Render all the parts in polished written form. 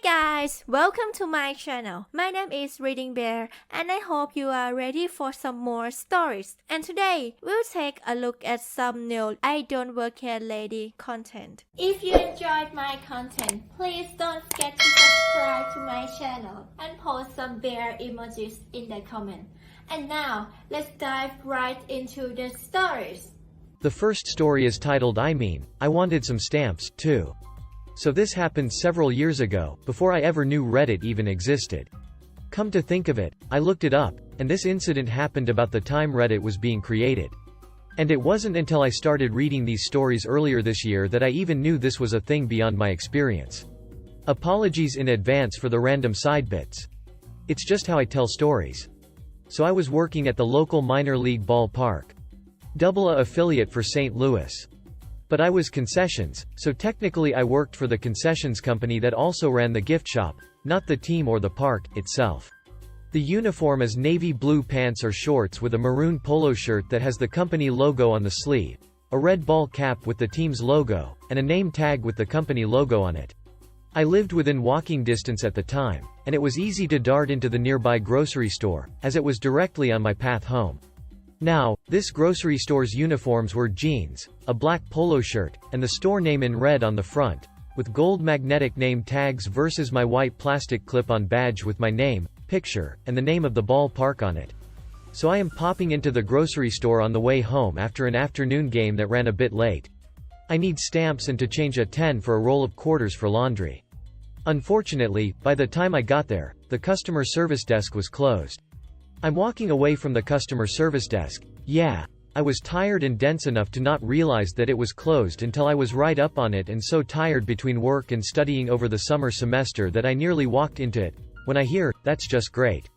guys, welcome to my channel. My name is ReadingBear and I hope you are ready for some more stories. And today, we'll take a look at some new I Don't Work Here Lady content. If you enjoyed my content, please don't forget to subscribe to my channel and post some bear emojis in the comment. And now, let's dive right into the stories. The first story is titled I wanted some stamps, too. So this happened several years ago, before I ever knew Reddit even existed. Come to think of it, I looked it up, and this incident happened about the time Reddit was being created. And it wasn't until I started reading these stories earlier this year that I even knew this was a thing beyond my experience. Apologies in advance for the random side bits. It's just how I tell stories. So I was working at the local minor league ballpark. AA affiliate for St. Louis. But I was concessions, so technically I worked for the concessions company that also ran the gift shop, not the team or the park itself. The uniform is navy blue pants or shorts with a maroon polo shirt that has the company logo on the sleeve, a red ball cap with the team's logo, and a name tag with the company logo on it. I lived within walking distance at the time, and it was easy to dart into the nearby grocery store, as it was directly on my path home. Now, this grocery store's uniforms were jeans, a black polo shirt, and the store name in red on the front, with gold magnetic name tags versus my white plastic clip-on badge with my name, picture, and the name of the ballpark on it. So I am popping into the grocery store on the way home after an afternoon game that ran a bit late. I need stamps and to change a 10 for a roll of quarters for laundry. Unfortunately, by the time I got there, the customer service desk was closed. I'm walking away from the customer service desk. Yeah, I was tired and dense enough to not realize that it was closed until I was right up on it and so tired between work and studying over the summer semester that I nearly walked into it, when I hear, "That's just great."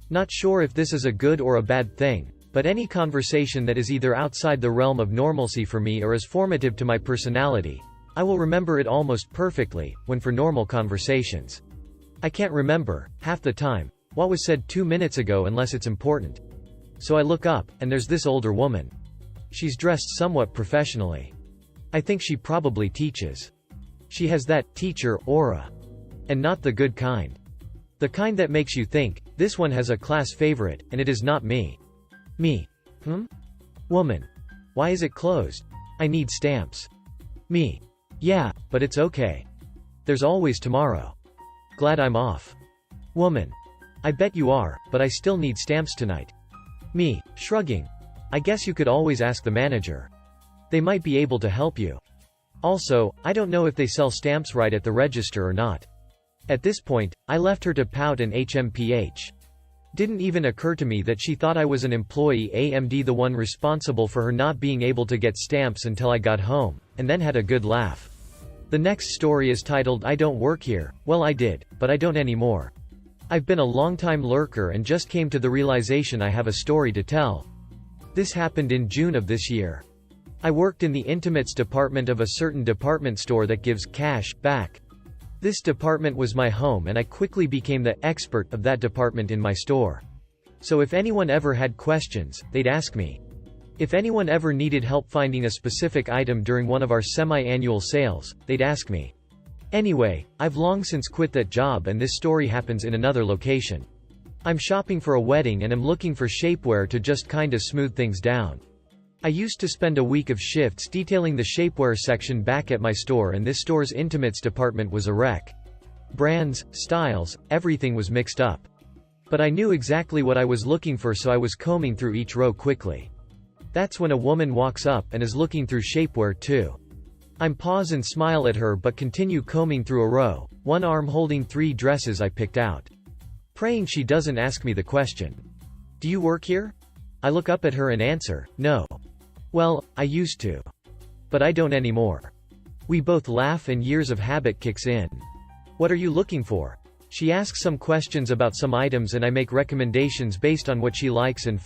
Not sure if this is a good or a bad thing, but any conversation that is either outside the realm of normalcy for me or is formative to my personality, I will remember it almost perfectly, when for normal conversations. I can't remember, half the time, what was said 2 minutes ago unless it's important. So I look up, and there's this older woman. She's dressed somewhat professionally. I think she probably teaches. She has that teacher aura. And not the good kind. The kind that makes you think, this one has a class favorite, and it is not me. Me. Woman. Why is it closed? I need stamps. Me. Yeah, but it's okay. There's always tomorrow. Glad I'm off. Woman. I bet you are, but I still need stamps tonight. Me, shrugging. I guess you could always ask the manager. They might be able to help you. Also, I don't know if they sell stamps right at the register or not. At this point, I left her to pout and HMPH. Didn't even occur to me that she thought I was an employee AMD, the one responsible for her not being able to get stamps until I got home, and then had a good laugh. The next story is titled I Don't Work Here. Well, I did, but I don't anymore. I've been a long-time lurker and just came to the realization I have a story to tell. This happened in June of this year. I worked in the intimates department of a certain department store that gives cash back. This department was my home and I quickly became the expert of that department in my store. So if anyone ever had questions, they'd ask me. If anyone ever needed help finding a specific item during one of our semi-annual sales, they'd ask me. Anyway, I've long since quit that job and this story happens in another location. I'm shopping for a wedding and am looking for shapewear to just kinda smooth things down. I used to spend a week of shifts detailing the shapewear section back at my store, and this store's intimates department was a wreck. Brands, styles, everything was mixed up. But I knew exactly what I was looking for, so I was combing through each row quickly. That's when a woman walks up and is looking through shapewear too. I'm pause and smile at her but continue combing through a row, one arm holding 3 dresses I picked out. Praying she doesn't ask me the question. Do you work here? I look up at her and answer, no. Well, I used to. But I don't anymore. We both laugh and years of habit kicks in. What are you looking for? She asks some questions about some items and I make recommendations based on what she likes and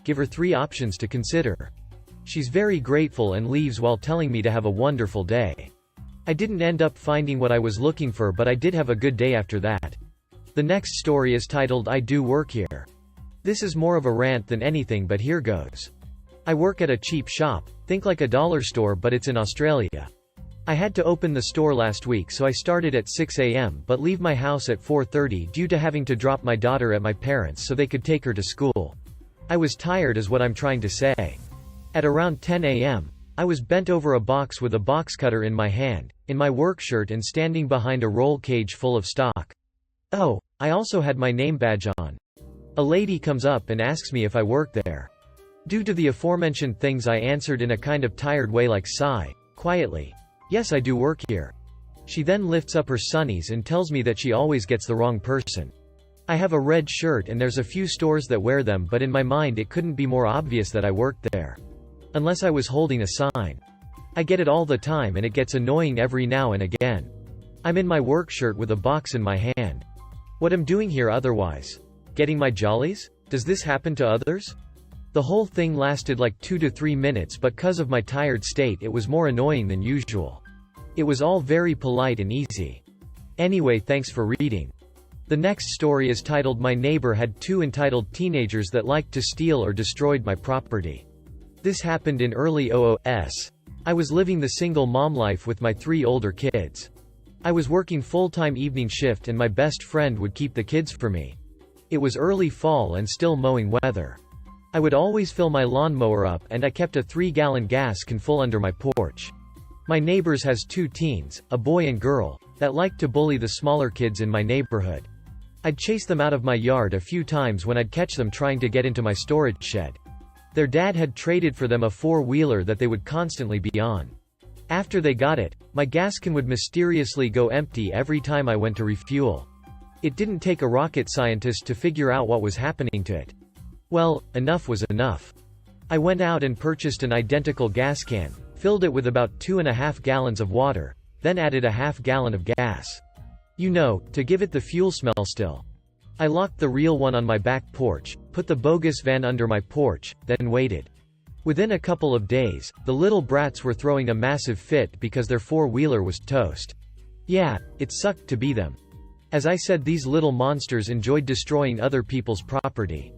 give her 3 options to consider. She's very grateful and leaves while telling me to have a wonderful day. I didn't end up finding what I was looking for, but I did have a good day after that. The next story is titled I Do Work Here. This is more of a rant than anything, but here goes. I work at a cheap shop, think like a dollar store, but it's in Australia. I had to open the store last week, so I started at 6 a.m. but leave my house at 4:30 due to having to drop my daughter at my parents' so they could take her to school. I was tired is what I'm trying to say. At around 10 a.m., I was bent over a box with a box cutter in my hand, in my work shirt and standing behind a roll cage full of stock. Oh, I also had my name badge on. A lady comes up and asks me if I work there. Due to the aforementioned things, I answered in a kind of tired way, like sigh, quietly, "Yes, I do work here." She then lifts up her sunnies and tells me that she always gets the wrong person. I have a red shirt and there's a few stores that wear them, but in my mind it couldn't be more obvious that I worked there. Unless I was holding a sign. I get it all the time and it gets annoying every now and again. I'm in my work shirt with a box in my hand. What I'm doing here otherwise? Getting my jollies? Does this happen to others? The whole thing lasted like 2 to 3 minutes, but cause of my tired state it was more annoying than usual. It was all very polite and easy. Anyway, thanks for reading. The next story is titled My Neighbor Had Two Entitled Teenagers That Liked to Steal or Destroyed My Property. This happened in early 2000s. I was living the single mom life with my 3 older kids. I was working full-time evening shift and my best friend would keep the kids for me. It was early fall and still mowing weather. I would always fill my lawnmower up and I kept a 3-gallon gas can full under my porch. My neighbors has 2 teens, a boy and girl, that liked to bully the smaller kids in my neighborhood. I'd chase them out of my yard a few times when I'd catch them trying to get into my storage shed. Their dad had traded for them a 4-wheeler that they would constantly be on. After they got it, my gas can would mysteriously go empty every time I went to refuel. It didn't take a rocket scientist to figure out what was happening to it. Well, enough was enough. I went out and purchased an identical gas can, filled it with about 2.5 gallons of water, then added a half gallon of gas. You know, to give it the fuel smell still. I locked the real one on my back porch, put the bogus van under my porch, then waited. Within a couple of days, the little brats were throwing a massive fit because their 4-wheeler was toast. Yeah, it sucked to be them. As I said, these little monsters enjoyed destroying other people's property.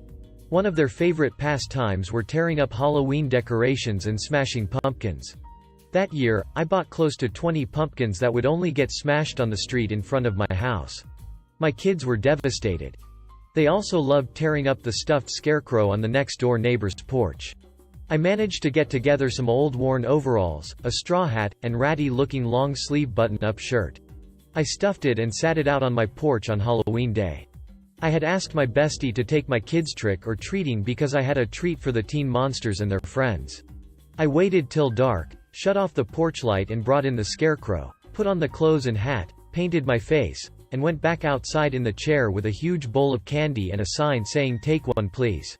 One of their favorite pastimes were tearing up Halloween decorations and smashing pumpkins. That year, I bought close to 20 pumpkins that would only get smashed on the street in front of my house. My kids were devastated. They also loved tearing up the stuffed scarecrow on the next-door neighbor's porch. I managed to get together some old worn overalls, a straw hat, and ratty-looking long-sleeve button-up shirt. I stuffed it and sat it out on my porch on Halloween day. I had asked my bestie to take my kids trick-or-treating because I had a treat for the teen monsters and their friends. I waited till dark, shut off the porch light and brought in the scarecrow, put on the clothes and hat, painted my face, and went back outside in the chair with a huge bowl of candy and a sign saying "Take one please."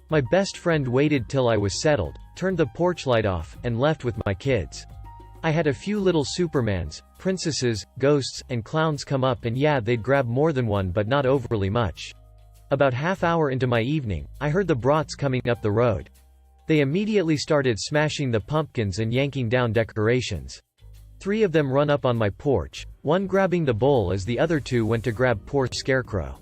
My best friend waited till I was settled, turned the porch light off, and left with my kids. I had a few little Supermans, princesses, ghosts, and clowns come up, and yeah, they'd grab more than one but not overly much. About half hour into my evening, I heard the brats coming up the road. They immediately started smashing the pumpkins and yanking down decorations. 3 of them run up on my porch, one grabbing the bowl as the other 2 went to grab poor Scarecrow.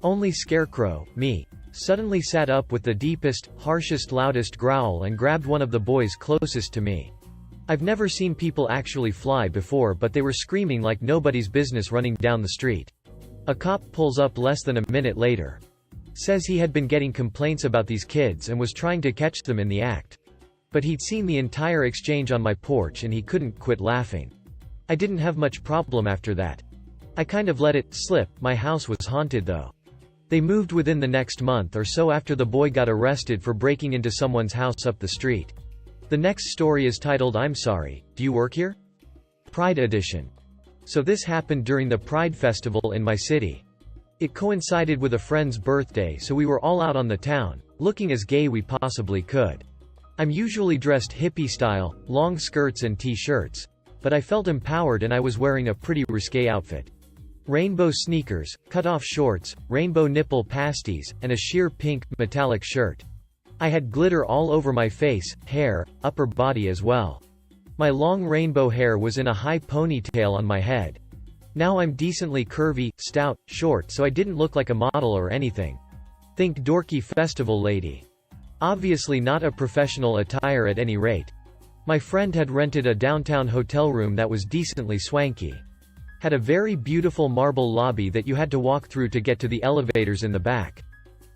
Only Scarecrow, me, suddenly sat up with the deepest, harshest, loudest growl and grabbed one of the boys closest to me. I've never seen people actually fly before, but they were screaming like nobody's business running down the street. A cop pulls up less than a minute later. Says he had been getting complaints about these kids and was trying to catch them in the act. But he'd seen the entire exchange on my porch and he couldn't quit laughing. I didn't have much problem after that. I kind of let it slip. My house was haunted though. They moved within the next month or so after the boy got arrested for breaking into someone's house up the street. The next story is titled I'm Sorry, Do You Work Here? Pride Edition. So this happened during the Pride Festival in my city. It coincided with a friend's birthday, so we were all out on the town, looking as gay we possibly could. I'm usually dressed hippie style, long skirts and t-shirts, but I felt empowered and I was wearing a pretty risque outfit. Rainbow sneakers, cut-off shorts, rainbow nipple pasties, and a sheer pink, metallic shirt. I had glitter all over my face, hair, upper body as well. My long rainbow hair was in a high ponytail on my head. Now I'm decently curvy, stout, short, so I didn't look like a model or anything. Think dorky festival lady. Obviously not a professional attire at any rate. My friend had rented a downtown hotel room that was decently swanky. Had a very beautiful marble lobby that you had to walk through to get to the elevators in the back.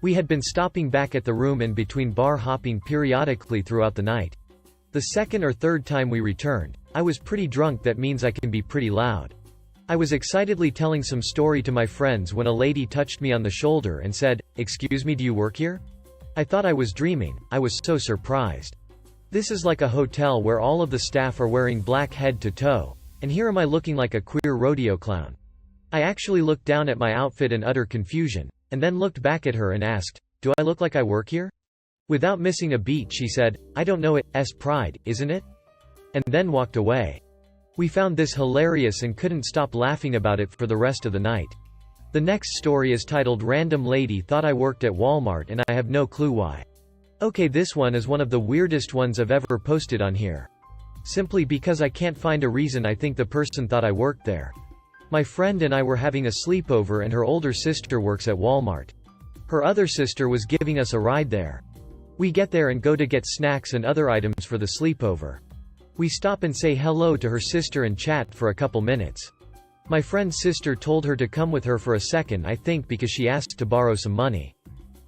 We had been stopping back at the room in between bar hopping periodically throughout the night. The second or third time we returned, I was pretty drunk. That means I can be pretty loud. I was excitedly telling some story to my friends when a lady touched me on the shoulder and said, "Excuse me, do you work here?" I thought I was dreaming. I was so surprised. This is like a hotel where all of the staff are wearing black head to toe, and here am I looking like a queer rodeo clown. I actually looked down at my outfit in utter confusion, and then looked back at her and asked, "Do I look like I work here?" Without missing a beat she said, "I don't know, it's pride, isn't it?" And then walked away. We found this hilarious and couldn't stop laughing about it for the rest of the night. The next story is titled Random Lady Thought I Worked at Walmart and I Have No Clue Why. Okay, this one is one of the weirdest ones I've ever posted on here. Simply because I can't find a reason. I think the person thought I worked there. My friend and I were having a sleepover and her older sister works at Walmart. Her other sister was giving us a ride there. We get there and go to get snacks and other items for the sleepover. We stop and say hello to her sister and chat for a couple minutes. My friend's sister told her to come with her for a second, I think because she asked to borrow some money.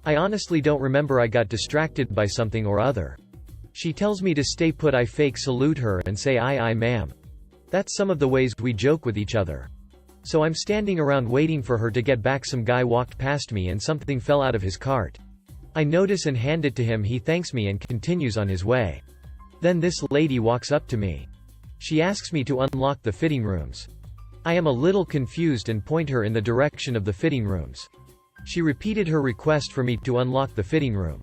I honestly don't remember, I got distracted by something or other. She tells me to stay put. I fake salute her and say aye ma'am. That's some of the ways we joke with each other. So I'm standing around waiting for her to get back. Some guy walked past me and something fell out of his cart. I notice and hand it to him. He thanks me and continues on his way. Then this lady walks up to me. She asks me to unlock the fitting rooms. I am a little confused and point her in the direction of the fitting rooms. She repeated her request for me to unlock the fitting room.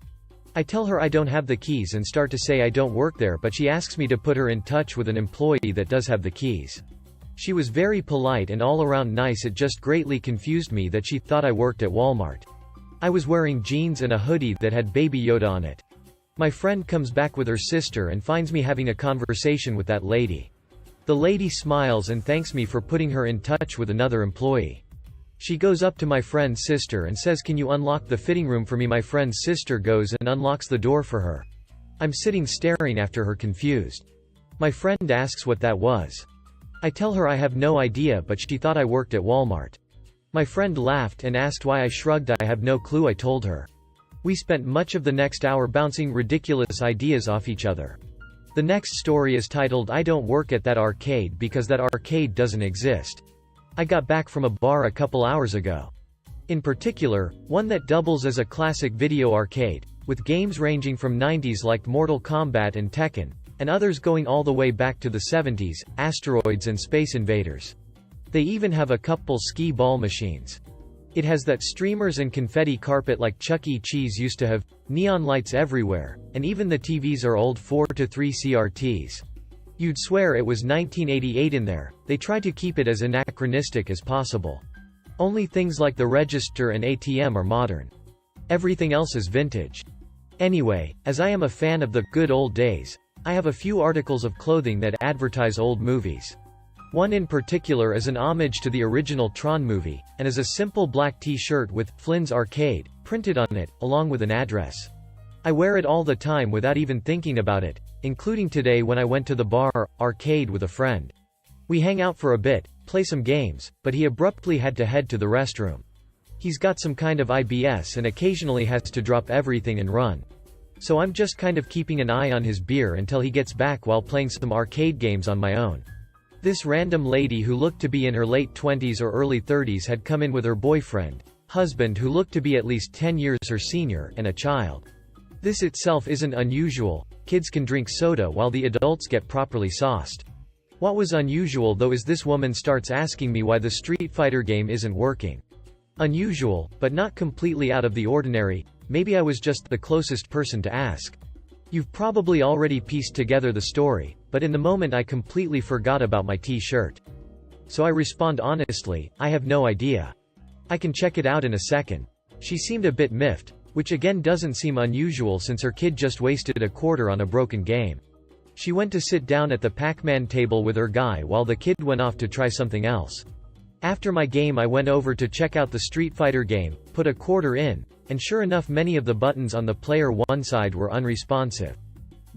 I tell her I don't have the keys and start to say I don't work there, but she asks me to put her in touch with an employee that does have the keys. She was very polite and all around nice. It just greatly confused me that she thought I worked at Walmart. I was wearing jeans and a hoodie that had Baby Yoda on it. My friend comes back with her sister and finds me having a conversation with that lady. The lady smiles and thanks me for putting her in touch with another employee. She goes up to my friend's sister and says, "Can you unlock the fitting room for me?" My friend's sister goes and unlocks the door for her. I'm sitting staring after her, confused. My friend asks what that was. I tell her I have no idea, but she thought I worked at Walmart. My friend laughed and asked why. I shrugged. I have no clue, I told her. We spent much of the next hour bouncing ridiculous ideas off each other. The next story is titled I Don't Work at That Arcade Because That Arcade Doesn't Exist. I got back from a bar a couple hours ago. In particular, one that doubles as a classic video arcade, with games ranging from 90s like Mortal Kombat and Tekken, and others going all the way back to the 70s, Asteroids and Space Invaders. They even have a couple ski ball machines. It has that streamers and confetti carpet like Chuck E. Cheese used to have, neon lights everywhere, and even the TVs are old 4:3 CRTs. You'd swear it was 1988 in there. They try to keep it as anachronistic as possible. Only things like the register and ATM are modern. Everything else is vintage. Anyway, as I am a fan of the good old days, I have a few articles of clothing that advertise old movies. One in particular is an homage to the original Tron movie, and is a simple black t-shirt with Flynn's Arcade printed on it, along with an address. I wear it all the time without even thinking about it, including today when I went to the bar arcade with a friend. We hang out for a bit, play some games, but he abruptly had to head to the restroom. He's got some kind of IBS and occasionally has to drop everything and run. So I'm just kind of keeping an eye on his beer until he gets back while playing some arcade games on my own. This random lady who looked to be in her late 20s or early 30s had come in with her boyfriend, husband who looked to be at least 10 years her senior, and a child. This itself isn't unusual. Kids can drink soda while the adults get properly sauced. What was unusual though is this woman starts asking me why the Street Fighter game isn't working. Unusual, but not completely out of the ordinary. Maybe I was just the closest person to ask. You've probably already pieced together the story, but in the moment I completely forgot about my t-shirt. So I respond honestly, I have no idea. I can check it out in a second. She seemed a bit miffed, which again doesn't seem unusual since her kid just wasted a quarter on a broken game. She went to sit down at the Pac-Man table with her guy while the kid went off to try something else. After my game I went over to check out the Street Fighter game, put a quarter in, and sure enough many of the buttons on the player one side were unresponsive.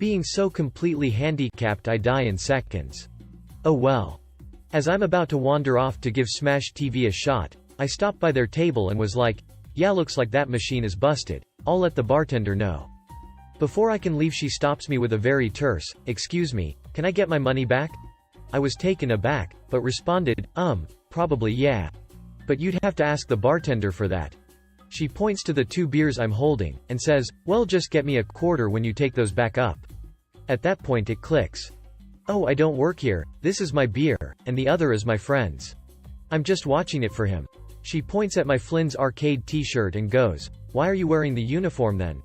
Being so completely handicapped I die in seconds. Oh well. As I'm about to wander off to give Smash TV a shot, I stopped by their table and was like, yeah, looks like that machine is busted. I'll let the bartender know. Before I can leave she stops me with a very terse, excuse me, can I get my money back? I was taken aback, but responded, probably yeah. But you'd have to ask the bartender for that. She points to the 2 beers I'm holding, and says, well just get me a quarter when you take those back up. At that point it clicks. Oh, I don't work here, this is my beer, and the other is my friend's. I'm just watching it for him. She points at my Flynn's arcade t-shirt and goes, why are you wearing the uniform then?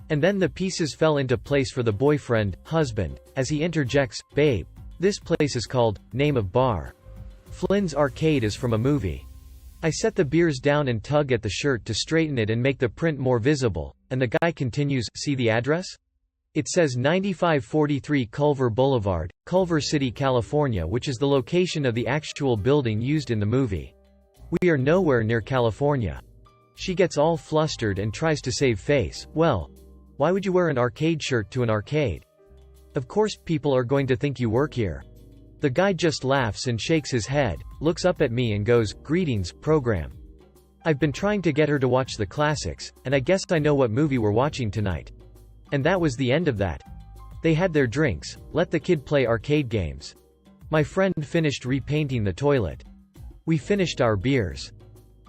And then the pieces fell into place for the boyfriend, husband, as he interjects, babe. This place is called, name of bar. Flynn's arcade is from a movie. I set the beers down and tug at the shirt to straighten it and make the print more visible, and the guy continues, see the address? It says 9543 Culver Boulevard, Culver City, California, which is the location of the actual building used in the movie. We are nowhere near California. She gets all flustered and tries to save face. Well, why would you wear an arcade shirt to an arcade? Of course people are going to think you work here. The guy just laughs and shakes his head, looks up at me and goes, greetings, program. I've been trying to get her to watch the classics, and I guess I know what movie we're watching tonight. And that was the end of that. They had their drinks, let the kid play arcade games. My friend finished repainting the toilet. We finished our beers.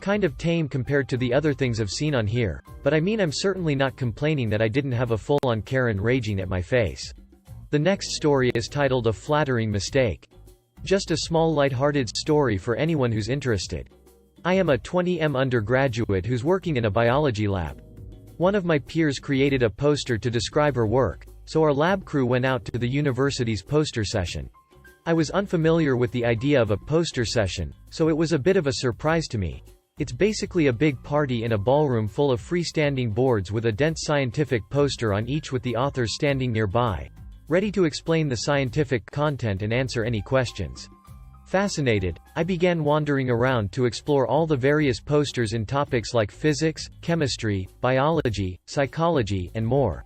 Kind of tame compared to the other things I've seen on here, but I mean I'm certainly not complaining that I didn't have a full-on Karen raging at my face. The next story is titled A Flattering Mistake. Just a small lighthearted story for anyone who's interested. I am a 20M undergraduate who's working in a biology lab. One of my peers created a poster to describe her work, so our lab crew went out to the university's poster session. I was unfamiliar with the idea of a poster session, so it was a bit of a surprise to me. It's basically a big party in a ballroom full of freestanding boards with a dense scientific poster on each with the authors standing nearby, ready to explain the scientific content and answer any questions. Fascinated, I began wandering around to explore all the various posters in topics like physics, chemistry, biology, psychology, and more.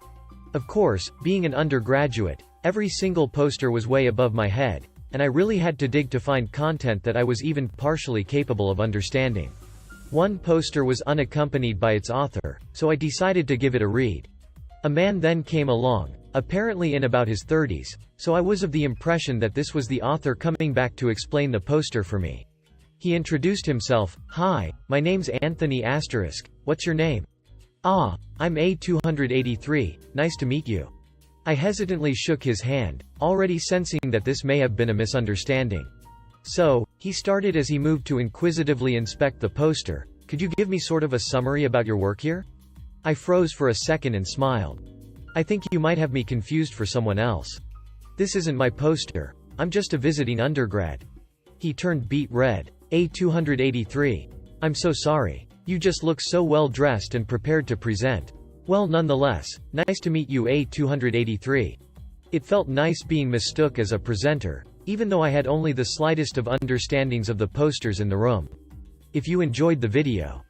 Of course, being an undergraduate, every single poster was way above my head, and I really had to dig to find content that I was even partially capable of understanding. One poster was unaccompanied by its author, so I decided to give it a read. A man then came along, apparently in about his 30s, so I was of the impression that this was the author coming back to explain the poster for me. He introduced himself, hi, my name's Anthony Asterisk, what's your name? Ah, I'm A283, nice to meet you. I hesitantly shook his hand, already sensing that this may have been a misunderstanding. So, he started as he moved to inquisitively inspect the poster, could you give me sort of a summary about your work here? I froze for a second and smiled. I think you might have me confused for someone else. This isn't my poster, I'm just a visiting undergrad. He turned beet red. A283. I'm so sorry. You just look so well dressed and prepared to present. Well, nonetheless, nice to meet you, A283. It felt nice being mistook as a presenter, even though I had only the slightest of understandings of the posters in the room. If you enjoyed the video,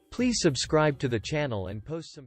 please subscribe to the channel and post some